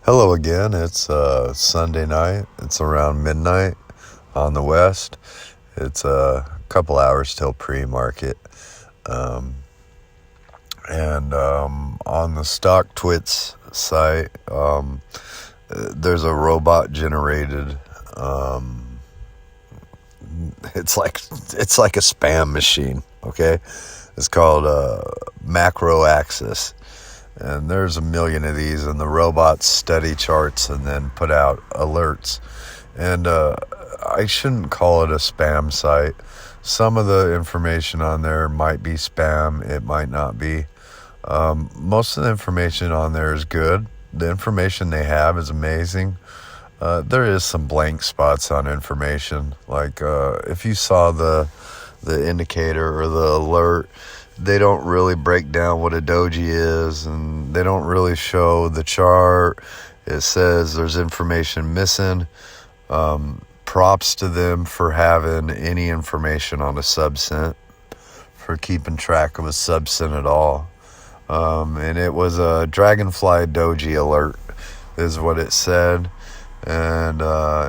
Hello again. It's Sunday night. It's around midnight on the west. It's a couple hours till pre-market. Um, and on the stock twits site, there's a robot generated. It's like a spam machine. Okay, it's called Macro Axis. And there's a million of these, and the robots study charts and then put out alerts. And I shouldn't call it a spam site. Some of the information on there might be spam. It might not be. Most of the information on there is good. The information they have is amazing. There is some blank spots on information. Like if you saw the indicator or the alert, they don't really break down what a doji is, and they don't really show the chart. It says there's information missing. Props to them for having any information on a subcent, for keeping track of a subcent at all. And it was a Dragonfly Doji alert is what it said. And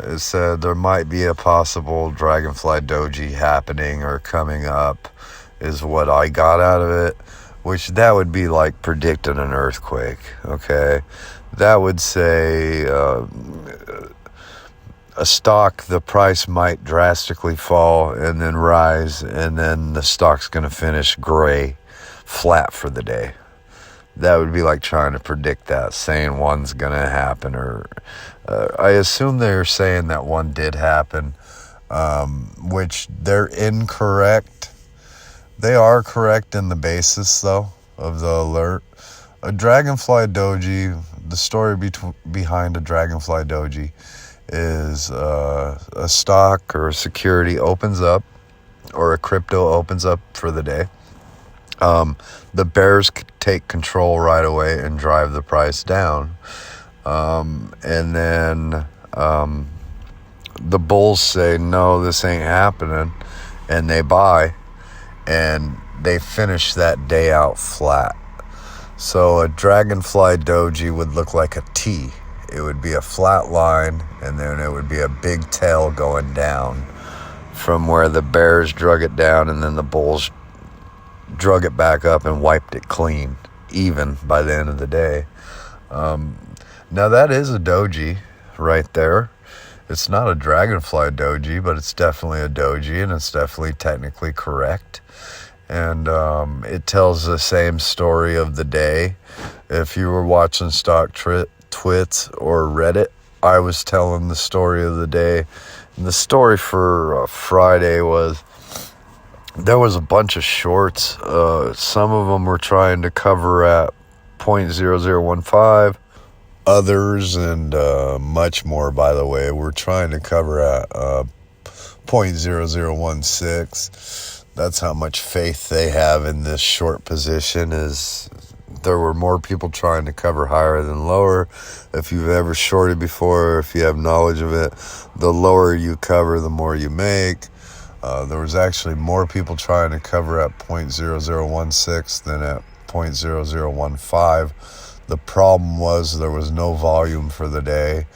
it said there might be a possible Dragonfly Doji happening or coming up, is what I got out of it, which that would be like predicting an earthquake, okay? That would say a stock, the price might drastically fall and then rise, and then the stock's going to finish gray, flat for the day. That would be like trying to predict that, saying one's going to happen, or I assume they're saying that one did happen, which they're incorrect. They are correct in the basis, though, of the alert. A Dragonfly Doji, the story behind a Dragonfly Doji is a stock or a security opens up, or a crypto opens up for the day. The bears take control right away and drive the price down. And then the bulls say, no, this ain't happening, and they buy. And they finish that day out flat. So a Dragonfly Doji would look like a T. It would be a flat line, and then it would be a big tail going down from where the bears drug it down, and then the bulls drug it back up and wiped it clean, even by the end of the day. Now that is a Doji right there. It's not a Dragonfly Doji, but it's definitely a Doji, and it's definitely technically correct. And it tells the same story of the day. If you were watching stock twits or Reddit, I was telling the story of the day. And the story for Friday was there was a bunch of shorts. Some of them were trying to cover at 0.0015. Others, and much more, by the way, were trying to cover at 0.0016. That's how much faith they have in this short position. Is there were more people trying to cover higher than lower. If you've ever shorted before, if you have knowledge of it, the lower you cover, the more you make. There was actually more people trying to cover at 0.0016 than at 0.0015. The problem was there was no volume for the day.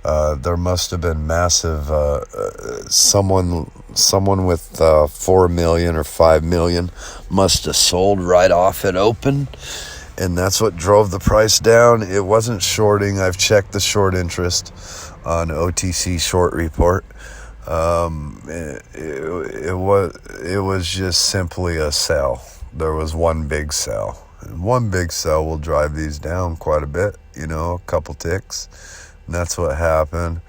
There must have been massive, someone with 4 million or 5 million must have sold right off at open, and that's what drove the price down. It wasn't shorting. I've checked the short interest on OTC Short Report. It was just simply a sell. There was one big sell. And one big sell will drive these down quite a bit, a couple ticks. And that's what happened.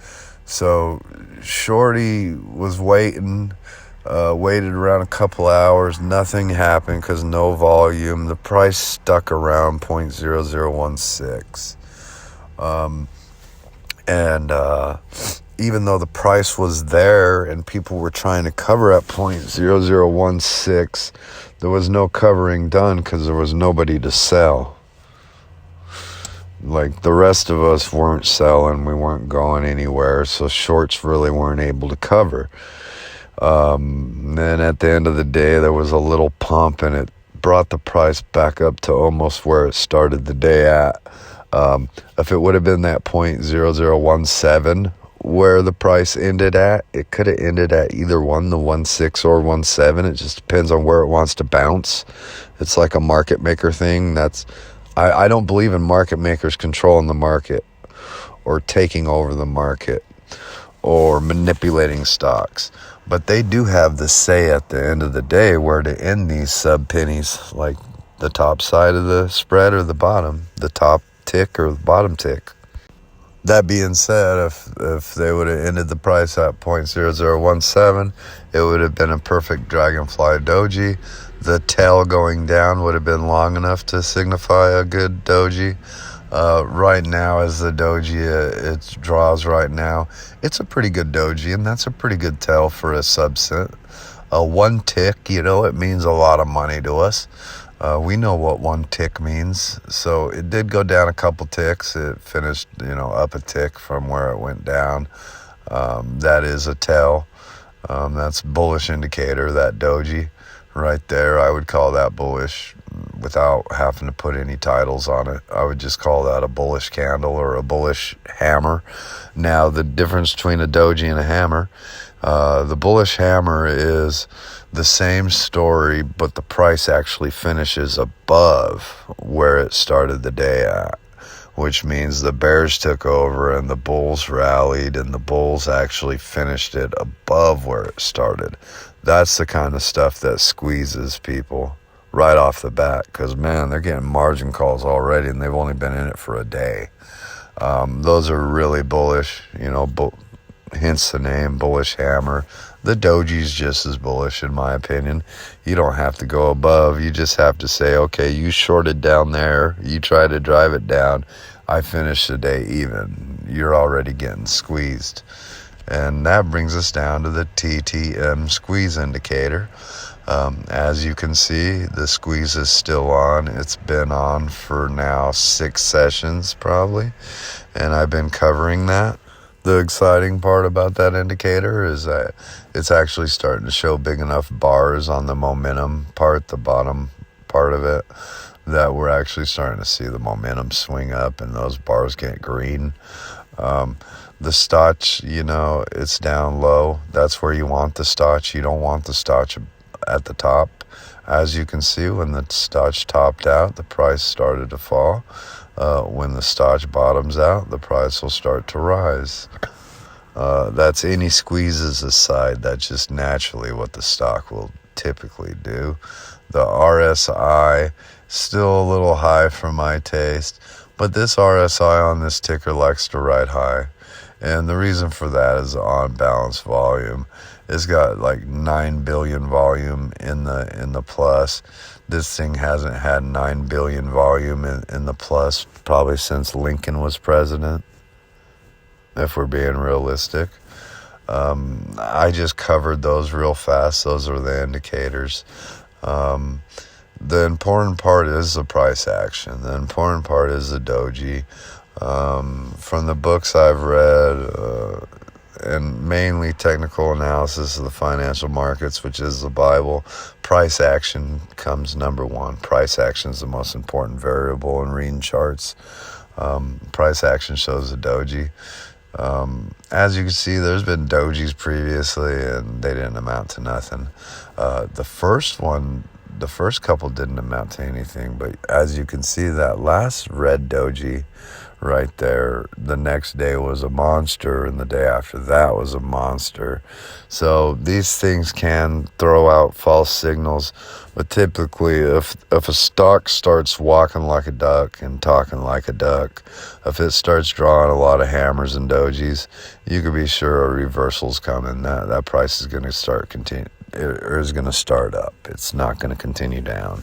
So Shorty was waited around a couple hours. Nothing happened because no volume. The price stuck around 0.0016. Even though the price was there and people were trying to cover at 0.0016, there was no covering done because there was nobody to sell. Like the rest of us weren't selling, we weren't going anywhere, so shorts really weren't able to cover. Then at the end of the day, there was a little pump, and it brought the price back up to almost where it started the day at. If it would have been that 0.0017 where the price ended at, it could have ended at either the 16 or 17. It just depends on where it wants to bounce. It's like a market maker thing. I don't believe in market makers controlling the market or taking over the market or manipulating stocks. But they do have the say at the end of the day where to end these sub pennies, like the top side of the spread or the bottom, the top tick or the bottom tick. That being said, if they would have ended the price at 0.0017, it would have been a perfect dragonfly doji. The tail going down would have been long enough to signify a good doji. Right now, as the doji it draws right now, it's a pretty good doji, and that's a pretty good tail for a subset. One tick, it means a lot of money to us. We know what one tick means. So it did go down a couple ticks. It finished, up a tick from where it went down. That is a tail. That's bullish indicator, that doji right there. I would call that bullish without having to put any titles on it. I would just call that a bullish candle or a bullish hammer. Now, the difference between a doji and a hammer, the bullish hammer is the same story, but the price actually finishes above where it started the day at, which means the bears took over and the bulls rallied, and the bulls actually finished it above where it started. That's the kind of stuff that squeezes people right off the bat, because, man, they're getting margin calls already, and they've only been in it for a day. Those are really bullish, hence the name, bullish hammer. The doji's just as bullish, in my opinion. You don't have to go above. You just have to say, okay, you shorted down there. You try to drive it down. I finished the day even. You're already getting squeezed. And that brings us down to the TTM squeeze indicator. As you can see, the squeeze is still on. It's been on for now 6 sessions probably, and I've been covering that. The exciting part about that indicator is that it's actually starting to show big enough bars on the momentum part, the bottom part of it, that we're actually starting to see the momentum swing up and those bars get green. The stotch, it's down low. That's where you want the stotch. You don't want the stotch at the top. As you can see, when the stotch topped out, the price started to fall. When the stotch bottoms out, the price will start to rise. That's any squeezes aside. That's just naturally what the stock will typically do. The RSI, still a little high for my taste, but this RSI on this ticker likes to ride high. And the reason for that is on balance volume. It's got like 9 billion volume in the plus. This thing hasn't had 9 billion volume in the plus probably since Lincoln was president, if we're being realistic. I just covered those real fast. Those are the indicators. The important part is the price action. The important part is the doji. From the books I've read, and mainly technical analysis of the financial markets, which is the Bible, price action comes number one. Price action is the most important variable in reading charts. Price action shows the doji. As you can see, there's been dojis previously, and they didn't amount to nothing. The first couple didn't amount to anything, but as you can see, that last red doji right there, the next day was a monster, and the day after that was a monster. So these things can throw out false signals, but typically if a stock starts walking like a duck and talking like a duck, if it starts drawing a lot of hammers and dojis, you can be sure a reversal's coming. That price is going to start up. It's not going to continue down.